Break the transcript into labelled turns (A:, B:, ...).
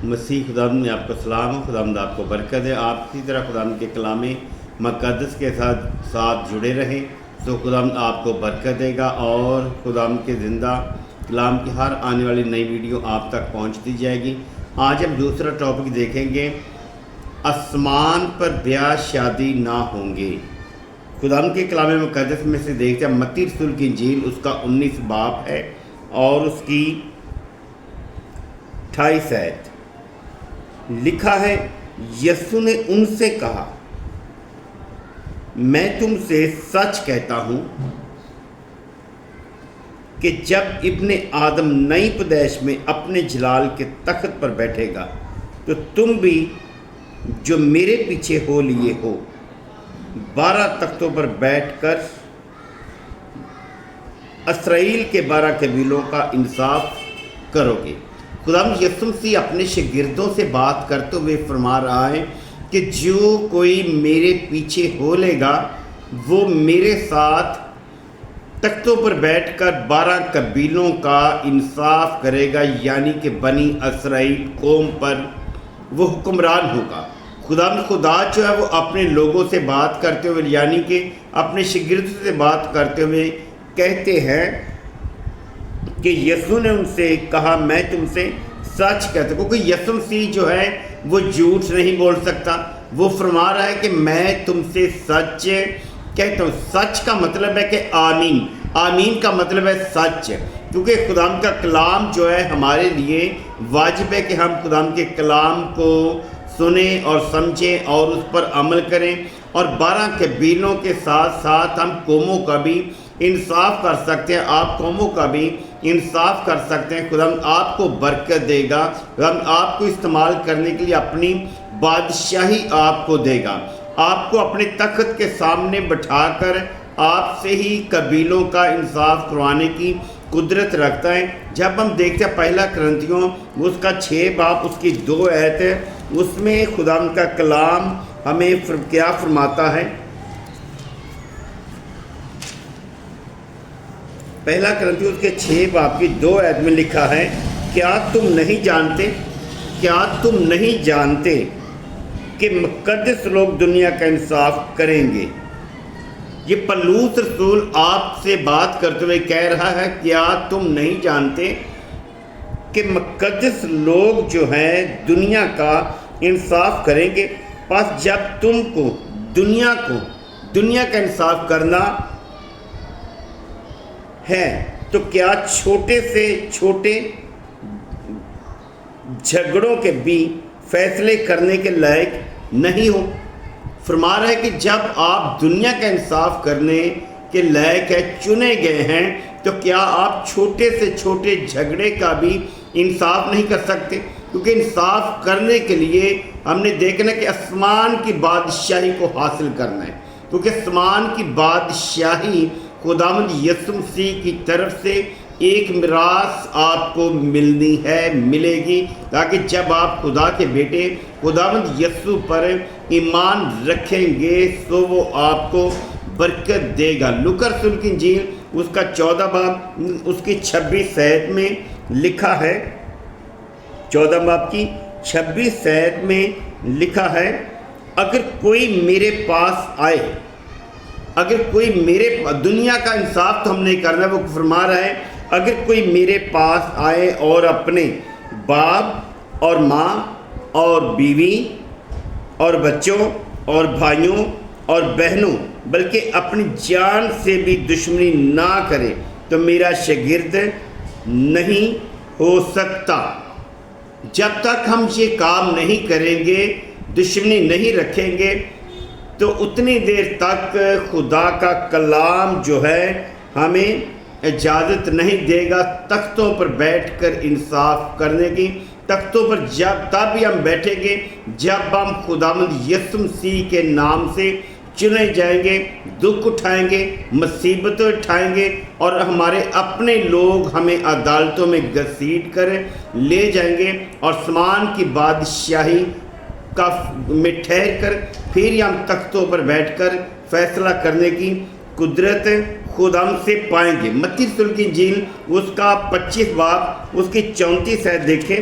A: مسیح خداوند میں آپ کو سلام ہو، خداوند آپ کو برکت ہے۔ آپ اسی طرح خداوند کے کلام مقدس کے ساتھ جڑے رہیں تو خداوند آپ کو برکت دے گا، اور خداوند کے زندہ کلام کی ہر آنے والی نئی ویڈیو آپ تک پہنچتی جائے گی۔ آج ہم دوسرا ٹاپک دیکھیں گے، آسمان پر بیاہ شادی نہ ہوں گے۔ خداوند کے کلام مقدس میں سے دیکھتے ہیں متی رسول کی انجیل، اس کا 19 باب ہے اور اس کی 28 آیت۔ لکھا ہے، یسوع نے ان سے کہا، میں تم سے سچ کہتا ہوں کہ جب ابن آدم نئی پیدائش میں اپنے جلال کے تخت پر بیٹھے گا تو تم بھی جو میرے پیچھے ہو لیے ہو 12 تختوں پر بیٹھ کر اسرائیل کے 12 قبیلوں کا انصاف کرو گے۔ خداوند یسوع مسیح اپنے شاگردوں سے بات کرتے ہوئے فرما رہا ہے کہ جو کوئی میرے پیچھے ہو لے گا وہ میرے ساتھ تختوں پر بیٹھ کر 12 قبیلوں کا انصاف کرے گا، یعنی کہ بنی اسرائیل قوم پر وہ حکمران ہوگا۔ خدا جو ہے وہ اپنے لوگوں سے بات کرتے ہوئے، یعنی کہ اپنے شاگردوں سے بات کرتے ہوئے کہتے ہیں کہ یسوع نے ان سے کہا، میں تم سے سچ کہتا ہوں، کیونکہ یسوع مسیح جو ہے وہ جھوٹ نہیں بول سکتا۔ وہ فرما رہا ہے کہ میں تم سے سچ کہتا ہوں۔ سچ کا مطلب ہے کہ آمین، آمین کا مطلب ہے سچ، کیونکہ خداوند کا کلام جو ہے ہمارے لیے واجب ہے کہ ہم خداوند کے کلام کو سنیں اور سمجھیں اور اس پر عمل کریں، اور 12 قبیلوں کے ساتھ ساتھ ہم قوموں کا بھی انصاف کر سکتے ہیں، آپ قوموں کا بھی انصاف کر سکتے ہیں۔ خداوند آپ کو برکت دے گا، خداوند آپ کو استعمال کرنے کے لیے اپنی بادشاہی آپ کو دے گا، آپ کو اپنے تخت کے سامنے بٹھا کر آپ سے ہی قبیلوں کا انصاف کروانے کی قدرت رکھتا ہے۔ جب ہم دیکھتے ہیں پہلا کرنتھیوں اس کا 6 باب اس کی 2 آیت ہے، اس میں خداوند کا کلام ہمیں کیا فرماتا ہے؟ پہلا کرنتھیوں کے 6 باب کی 2 آیت میں لکھا ہے، کیا تم نہیں جانتے کہ مقدس لوگ دنیا کا انصاف کریں گے؟ یہ پولس رسول آپ سے بات کرتے ہوئے کہہ رہا ہے، کیا تم نہیں جانتے کہ مقدس لوگ جو ہیں دنیا کا انصاف کریں گے؟ پس جب تم کو دنیا کا انصاف کرنا ہے تو کیا چھوٹے سے چھوٹے جھگڑوں کے بھی فیصلے کرنے کے لائق نہیں ہو؟ فرما رہا ہے کہ جب آپ دنیا کا انصاف کرنے کے لائق ہے، چنے گئے ہیں، تو کیا آپ چھوٹے سے چھوٹے جھگڑے کا بھی انصاف نہیں کر سکتے؟ کیونکہ انصاف کرنے کے لیے ہم نے دیکھنا کہ آسمان کی بادشاہی کو حاصل کرنا ہے، کیونکہ آسمان کی بادشاہی خداوند یسوع مسیح کی طرف سے ایک میراث آپ کو ملے گی، تاکہ جب آپ خدا کے بیٹے خداوند یسوع پر ایمان رکھیں گے تو وہ آپ کو برکت دے گا۔ لوکا رسول کی انجیل اس کا 14 باب اس کی 26 آیت میں لکھا ہے، 14 باب کی 26 آیت میں لکھا ہے، اگر کوئی میرے پاس آئے، دنیا کا انصاف تو ہم نے کرنا ہے، وہ فرما رہا ہے، اگر کوئی میرے پاس آئے اور اپنے باپ اور ماں اور بیوی اور بچوں اور بھائیوں اور بہنوں بلکہ اپنی جان سے بھی دشمنی نہ کرے تو میرا شاگرد نہیں ہو سکتا۔ جب تک ہم یہ کام نہیں کریں گے، دشمنی نہیں رکھیں گے، تو اتنی دیر تک خدا کا کلام جو ہے ہمیں اجازت نہیں دے گا تختوں پر بیٹھ کر انصاف کرنے کی۔ تختوں پر تب ہی ہم بیٹھیں گے جب ہم خداوند یسوع مسیح کے نام سے چنے جائیں گے، دکھ اٹھائیں گے، مصیبتیں اٹھائیں گے، اور ہمارے اپنے لوگ ہمیں عدالتوں میں گھسیٹ کر لے جائیں گے، اور آسمان کی بادشاہی میں ٹھہر کر پھر ہم تختوں پر بیٹھ کر فیصلہ کرنے کی قدرت خدا ہم سے پائیں گے۔ متی رسول کی انجیل اس کا 25 باب اس کی 34 آیت دیکھیں،